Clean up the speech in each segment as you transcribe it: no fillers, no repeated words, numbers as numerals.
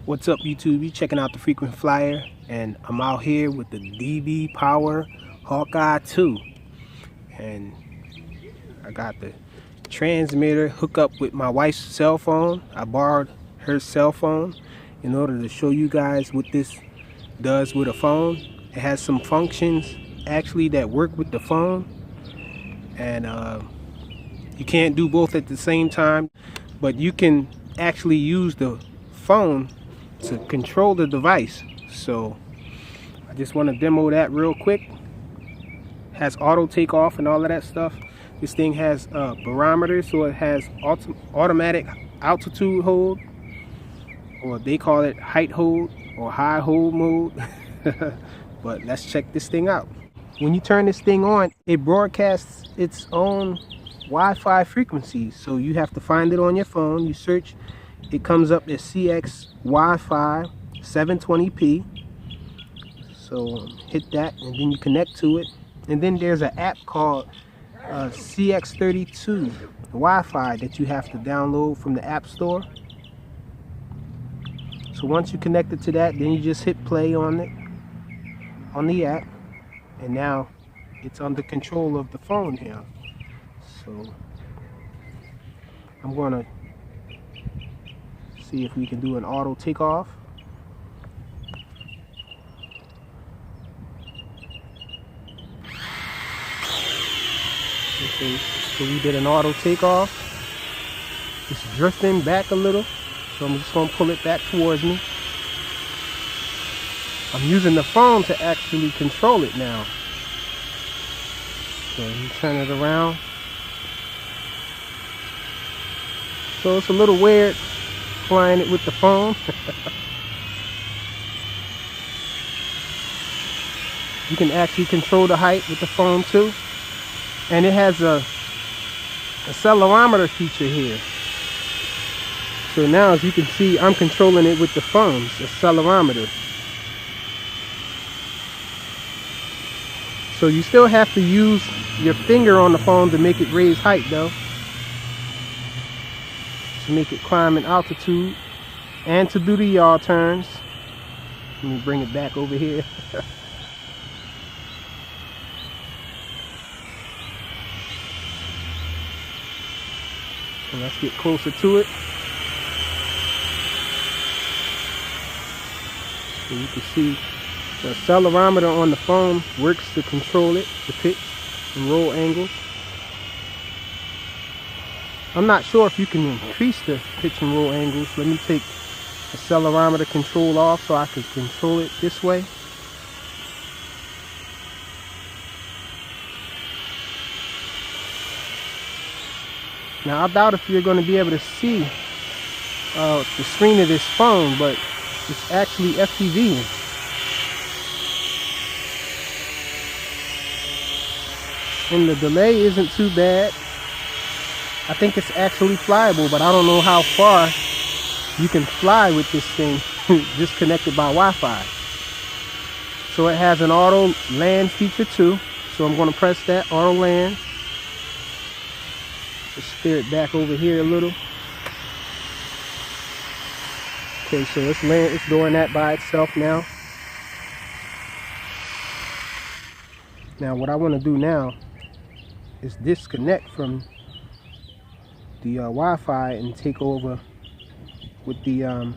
What's up, YouTube? You checking out the Frequent Flyer, and I'm out here with the DBPower Hawkeye 2, and I got the transmitter hooked up with my wife's cell phone. I borrowed her cell phone in order to show you guys what this does with a phone. It has some functions actually that work with the phone, and you can't do both at the same time, but you can actually use the phone to control the device. So I just want to demo that real quick. Has auto takeoff and all of that stuff. This thing has a barometer, so it has automatic altitude hold, or they call it height hold or high hold mode. But let's check this thing out. When you turn this thing on, it broadcasts its own Wi-Fi frequency, so you have to find it on your phone. You search, it comes up as CX Wi-Fi 720p. So hit that, and then you connect to it. And then there's an app called CX32 Wi-Fi that you have to download from the App Store. So once you connect it to that, then you just hit play on it, on the app, and now it's under control of the phone here. So I'm gonna see if we can do an auto takeoff. Okay, so we did an auto takeoff. It's drifting back a little, so I'm just gonna pull it back towards me. I'm using the phone to actually control it now. So you turn it around. So it's a little weird flying it with the phone. You can actually control the height with the phone too. And it has a accelerometer feature here. So now, as you can see, I'm controlling it with the phone's accelerometer. So you still have to use your finger on the phone to make it raise height though, to make it climb in altitude, and to do the yaw turns. Let me bring it back over here. So let's get closer to it. So you can see the accelerometer on the phone works to control it, the pitch and roll angles. I'm not sure if you can increase the pitch and roll angles. Let me take accelerometer control off so I can control it this way. Now I doubt if you're going to be able to see the screen of this phone, but it's actually FPV. And the delay isn't too bad. I think it's actually flyable, but I don't know how far you can fly with this thing just connected by Wi-Fi. So it has an auto land feature too. So I'm going to press that auto land. Just steer it back over here a little. Okay, so it's land. It's doing that by itself now. Now what I want to do now is disconnect from the Wi-Fi and take over with the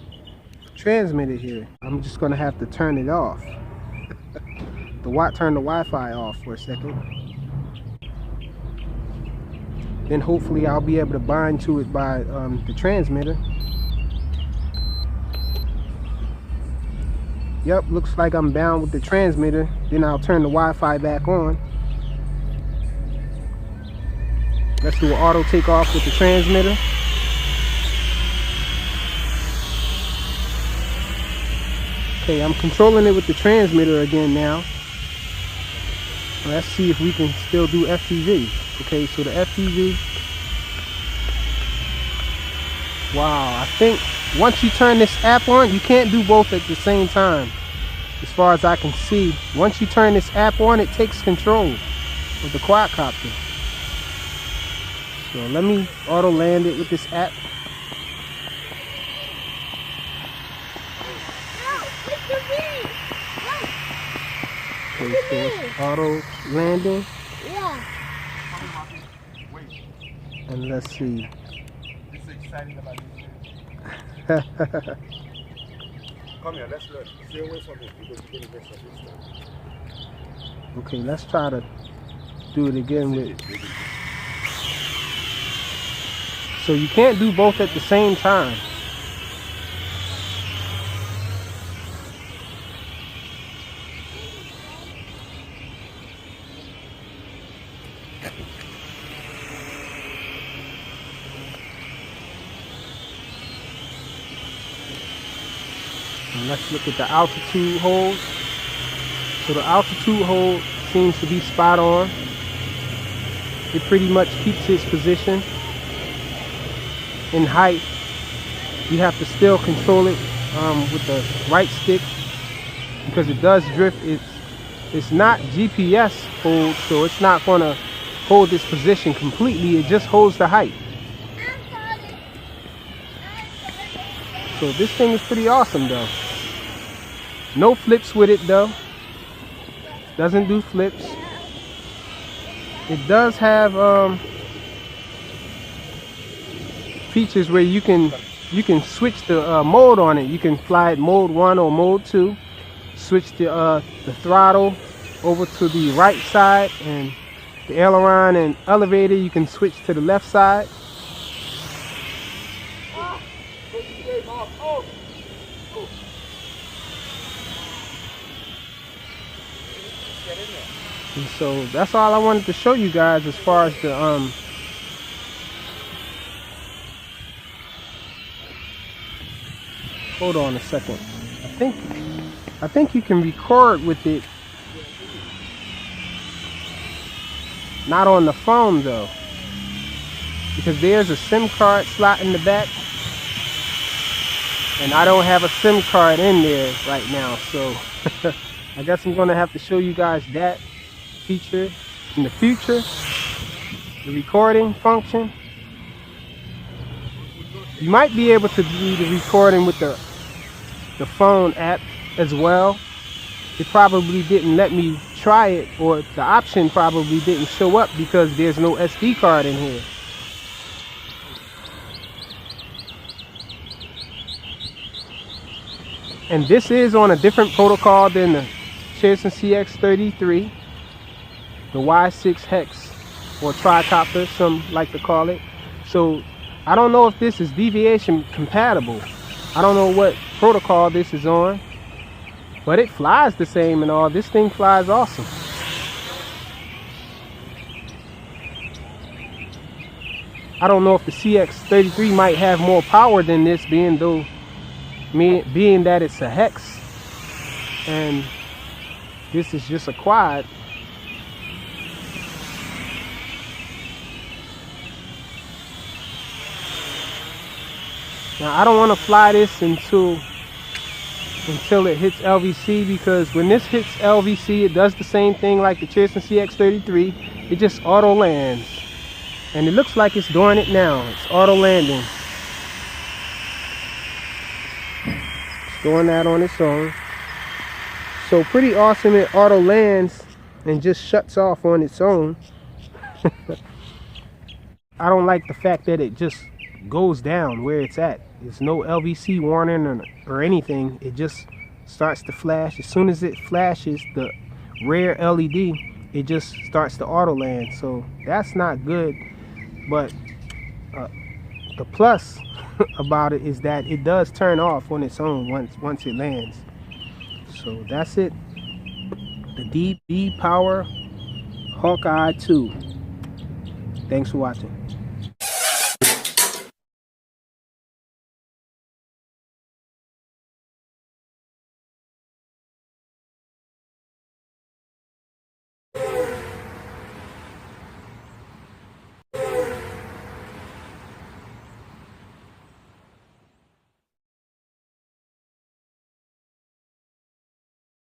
transmitter here. I'm just gonna have to turn it off. Turn the Wi-Fi off for a second. Then hopefully I'll be able to bind to it by the transmitter. Yep, looks like I'm bound with the transmitter. Then I'll turn the Wi-Fi back on. Let's do an auto takeoff with the transmitter. Okay, I'm controlling it with the transmitter again now. Let's see if we can still do FPV. Okay, so the FPV. Wow, I think once you turn this app on, you can't do both at the same time. As far as I can see, once you turn this app on, it takes control of the quadcopter. So let me auto land it with this app. Okay, so it's auto landing. Yeah. And let's see. This is exciting about this. Come here, let's learn. Stay away from it because you're going to mess up this time. Okay, let's try to do it again with. So you can't do both at the same time. And let's look at the altitude hold. So the altitude hold seems to be spot on. It pretty much keeps its position. In height, you have to still control it with the right stick because it does drift. It's not GPS hold, so it's not going to hold this position completely. It just holds the height. So this thing is pretty awesome though. No flips with it though. Doesn't do flips. It does have features where you can switch the mode on it. You can fly it mode 1 or mode 2. Switch the throttle over to the right side, and the aileron and elevator you can switch to the left side. And so that's all I wanted to show you guys as far as the hold on a second. I think you can record with it. Not on the phone though, because there's a SIM card slot in the back, and I don't have a SIM card in there right now, so I guess I'm gonna have to show you guys that feature in the future. The recording function. You might be able to do the recording with the phone app as well. It probably didn't let me try it, or the option probably didn't show up because there's no SD card in here. And this is on a different protocol than the Cheerson CX33, the Y6 Hex, or tricopter, some like to call it. So I don't know if this is deviation compatible. I don't know what protocol this is on, but it flies the same and all. This thing flies awesome. I don't know if the CX33 might have more power than this, being that it's a Hex and this is just a quad. Now I don't want to fly this until it hits LVC, because when this hits LVC, it does the same thing like the Cheerson CX33. It just auto lands, and it looks like it's doing it now. It's auto landing. It's doing that on its own. So pretty awesome. It auto lands and just shuts off on its own. I don't like the fact that it just goes down where it's at. There's no LVC warning or anything. It just starts to flash. As soon as it flashes the rare LED, it just starts to auto land. So that's not good. But the plus about it is that it does turn off on its own once it lands. So that's it. The DBPower Hawkeye 2. Thanks for watching.